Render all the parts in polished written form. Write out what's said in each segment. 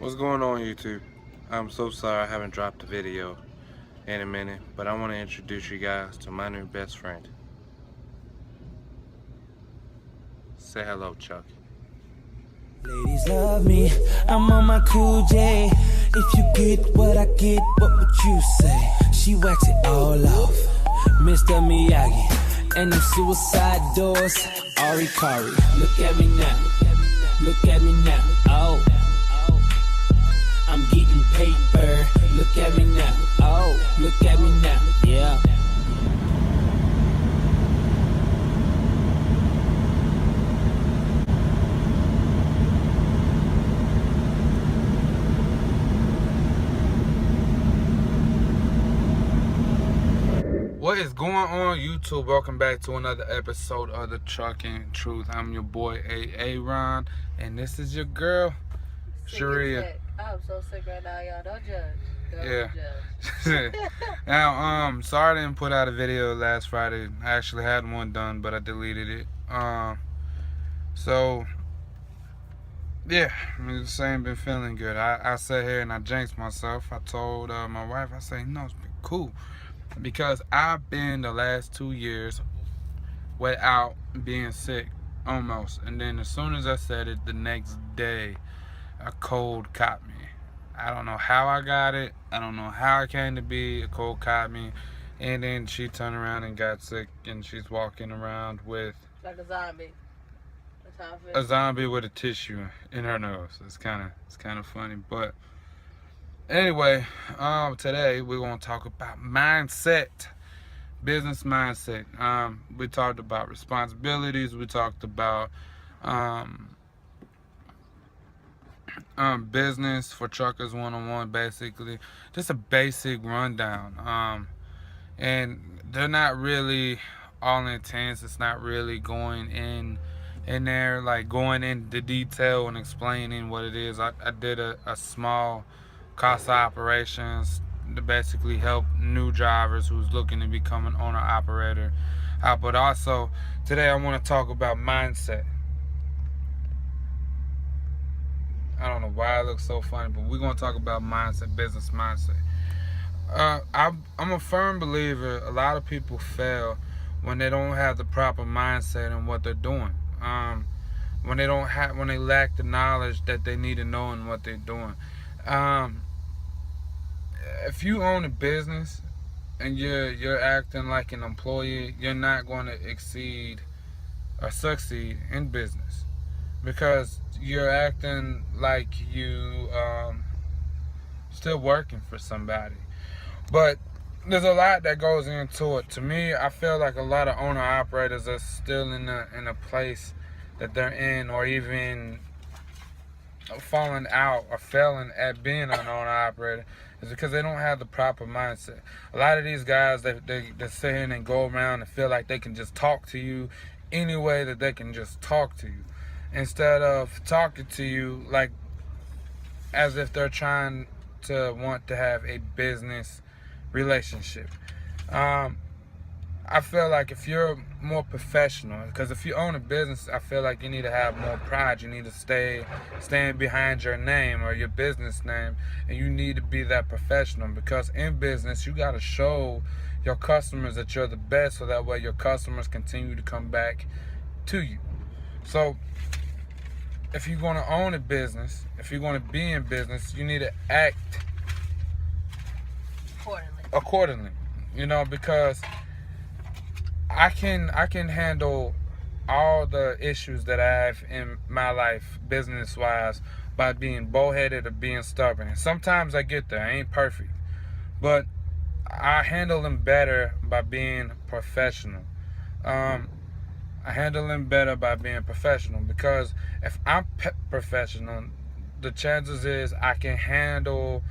What's going on, YouTube? I'm so sorry I haven't dropped a video in a minute, but I want to introduce you guys to my new best friend. Say hello, Chuck. Ladies love me, I'm on my cool J. If you get what I get, what would you say? She wax it all off, Mr. Miyagi. And them suicide doors, Ari Kari. Look at me now, look at me now, oh. I'm getting paper, look at me now, oh. Look at me now, yeah. What is going on, YouTube? Welcome back to another episode of the Trucking Truth. I'm your boy Aaron, and this is your girl Sharia. I'm so sick right now, y'all. Don't judge. Don't judge. Now, sorry I didn't put out a video last Friday. I actually had one done, but I deleted it. So yeah, just ain't been feeling good. I sat here and I jinxed myself. I told my wife, I said, it's been cool. Because I've been the last 2 years without being sick, almost. And then as soon as I said it, the next day, a cold caught me. I don't know how I got it. I don't know how it came to be. A cold caught me. And then she turned around and got sick. And she's walking around with... like a zombie. That's how I feel. A zombie with a tissue in her nose. It's kind of funny. But... anyway, today we're going to talk about mindset, business mindset. We talked about responsibilities. We talked about business for truckers 101, basically. Just a basic rundown. And they're not really all intense. It's not really going in there, like going into detail and explaining what it is. I did a small cost operations to basically help new drivers who's looking to become an owner operator out. But also today I want to talk about mindset. I don't know why it looks so funny, but we're going to talk about mindset, business mindset. I'm a firm believer a lot of people fail when they don't have the proper mindset in what they're doing. When they lack the knowledge that they need to know in what they're doing. If you own a business and you're acting like an employee, you're not going to exceed or succeed in business, because you're acting like you still working for somebody. But there's a lot that goes into it. To me, I feel like a lot of owner operators are still in a place that they're in, or even falling out or failing at being an owner operator, is because they don't have the proper mindset. A lot of these guys, they sit here and go around and feel like they can just talk to you any way that they can just talk to you, instead of talking to you like as if they're trying to want to have a business relationship. I feel like if you're more professional, because if you own a business, I feel like you need to have more pride. You need to stand behind your name or your business name, and you need to be that professional, because in business you got to show your customers that you're the best, so that way your customers continue to come back to you. So if you're going to own a business, if you're going to be in business, you need to act accordingly, because I can handle all the issues that I have in my life business-wise by being bullheaded or being stubborn. And sometimes I get there. I ain't perfect. But I handle them better by being professional. I handle them better by being professional, because if I'm professional, the chances is I can handle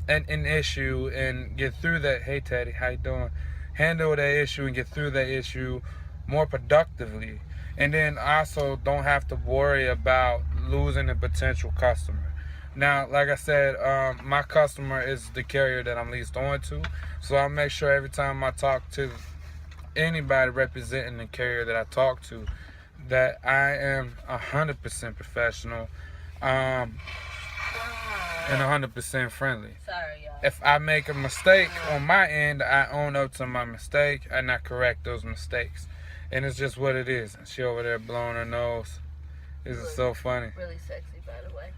an issue and get through that. Hey Teddy, how you doing? Handle that issue and get through that issue more productively. And then also don't have to worry about losing a potential customer. Now, like I said, my customer is the carrier that I'm leased on to. So I make sure every time I talk to anybody representing the carrier that I talk to, that I am 100% professional. and 100% friendly. Sorry, y'all. If I make a mistake on my end, I own up to my mistake and I correct those mistakes. And it's just what it is. She over there blowing her nose. This is so funny. Really sexy, by the way.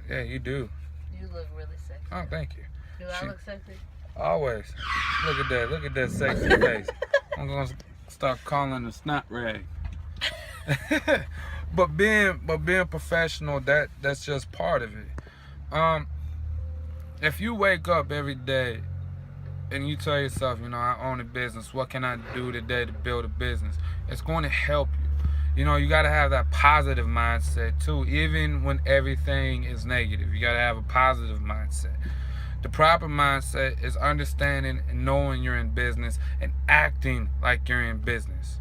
Yeah, you do. You look really sexy. Oh, thank you. Do I look sexy? Always. Look at that. Look at that sexy face. I'm going to start calling the snot rag. but being professional, that's just part of it. If you wake up every day and you tell yourself, I own a business, what can I do today to build a business? It's going to help you. You got to have that positive mindset too, even when everything is negative. You got to have a positive mindset. The proper mindset is understanding and knowing you're in business and acting like you're in business.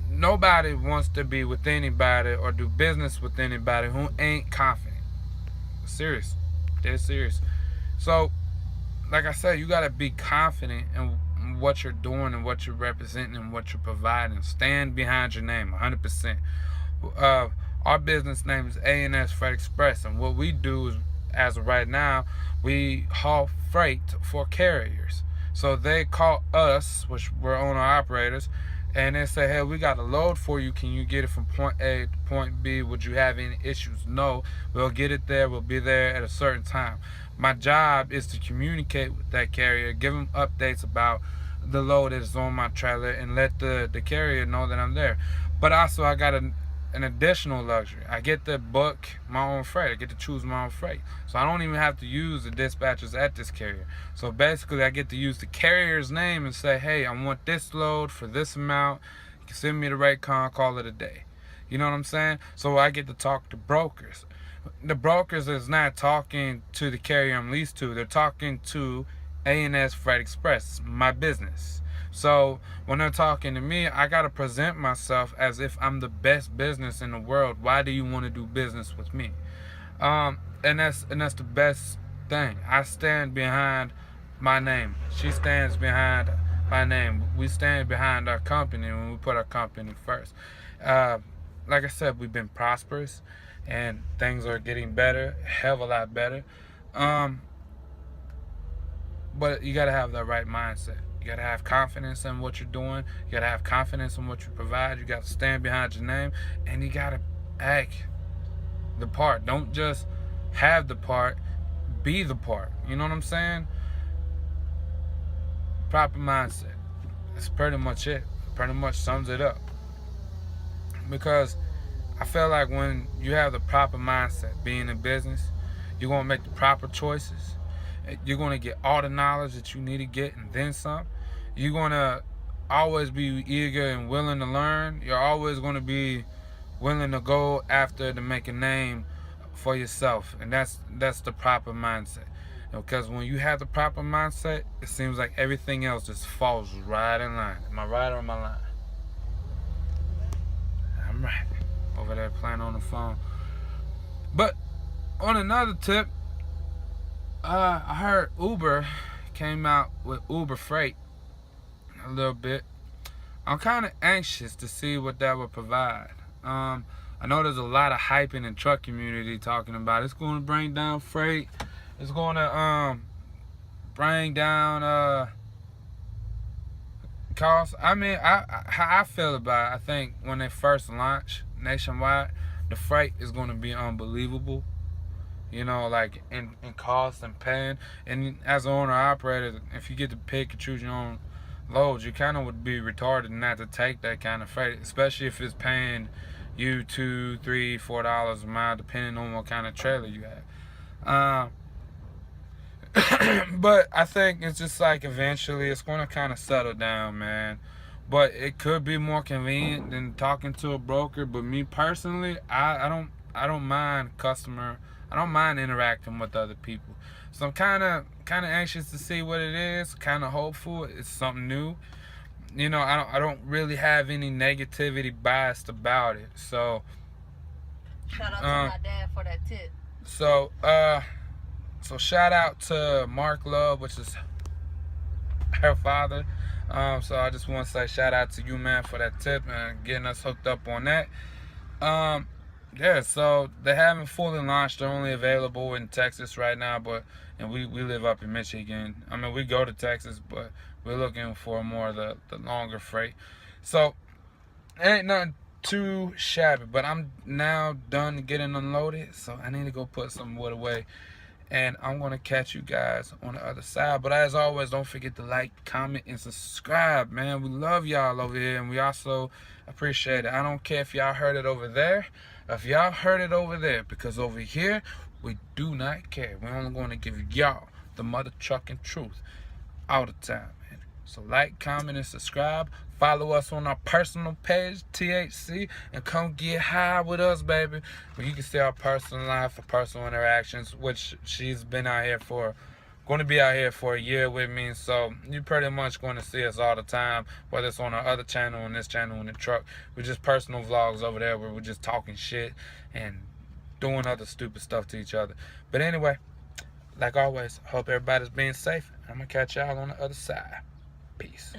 Nobody wants to be with anybody or do business with anybody who ain't confident. Serious. They're serious. So, like I said, you got to be confident in what you're doing and what you're representing and what you're providing. Stand behind your name 100%. Our business name is A&S Freight Express, and what we do is, as of right now, we haul freight for carriers. So they call us, which we're owner operators, and they say, hey, we got a load for you. Can you get it from point A to point B? Would you have any issues? No. We'll get it there. We'll be there at a certain time. My job is to communicate with that carrier, give them updates about the load that is on my trailer, and let the carrier know that I'm there. But also, I got an additional luxury. I get to book my own freight. I get to choose my own freight. So I don't even have to use the dispatchers at this carrier. So basically, I get to use the carrier's name and say, hey, I want this load for this amount. You can send me the rate con, call it a day. You know what I'm saying? So I get to talk to brokers. The brokers is not talking to the carrier I'm leased to. They're talking to A&S Freight Express, my business. So when they're talking to me, I got to present myself as if I'm the best business in the world. Why do you want to do business with me? And that's the best thing. I stand behind my name. She stands behind my name. We stand behind our company when we put our company first. Like I said, we've been prosperous and things are getting better, a hell of a lot better. But you got to have the right mindset. You got to have confidence in what you're doing. You got to have confidence in what you provide. You got to stand behind your name. And you got to act the part. Don't just have the part. Be the part. You know what I'm saying? Proper mindset. That's pretty much it. Pretty much sums it up. Because I feel like when you have the proper mindset, being in business, you're going to make the proper choices. You're going to get all the knowledge that you need to get and then some. You're going to always be eager and willing to learn. You're always going to be willing to go after to make a name for yourself. And that's the proper mindset. Because when you have the proper mindset, it seems like everything else just falls right in line. Am I right or am I lying? I'm right. Over there playing on the phone. But on another tip, I heard Uber came out with Uber Freight a little bit. I'm kind of anxious to see what that will provide. I know there's a lot of hype in the truck community talking about it's going to bring down freight. It's going to bring down costs. I mean, how I feel about it, I think when they first launch nationwide, the freight is going to be unbelievable. Like in cost and paying. And as an owner-operator, if you get to pick and choose your own loads, you kind of would be retarded not to take that kind of freight, especially if it's paying you $2, $3, $4 a mile, depending on what kind of trailer you have. But I think it's just like eventually it's going to kind of settle down, man. But it could be more convenient than talking to a broker. But me personally, I don't mind customer. I don't mind interacting with other people. So I'm kind of anxious to see what it is. Kind of hopeful. It's something new. I don't really have any negativity biased about it. So shout out to my dad for that tip. So shout out to Mark Love, which is her father. So I just want to say shout out to you, man, for that tip and getting us hooked up on that. Yeah, so they haven't fully launched. They're only available in Texas right now, and we live up in Michigan. I mean, we go to Texas, but we're looking for more of the longer freight. So ain't nothing too shabby, but I'm now done getting unloaded, so I need to go put some wood away. And I'm going to catch you guys on the other side. But as always, don't forget to like, comment, and subscribe, man. We love y'all over here, and we also appreciate it. I don't care if y'all heard it over there, or if y'all heard it over there, because over here, we do not care. We're only going to give y'all the mother trucking truth all the time, man. So like, comment, and subscribe. Follow us on our personal page, THC, and come get high with us, baby. Where you can see our personal life, our personal interactions, which she's been out here for, going to be out here for a year with me. So you're pretty much going to see us all the time, whether it's on our other channel, on this channel, in the truck. We're just personal vlogs over there where we're just talking shit and doing other stupid stuff to each other. But anyway, like always, hope everybody's being safe. I'm going to catch y'all on the other side. Peace.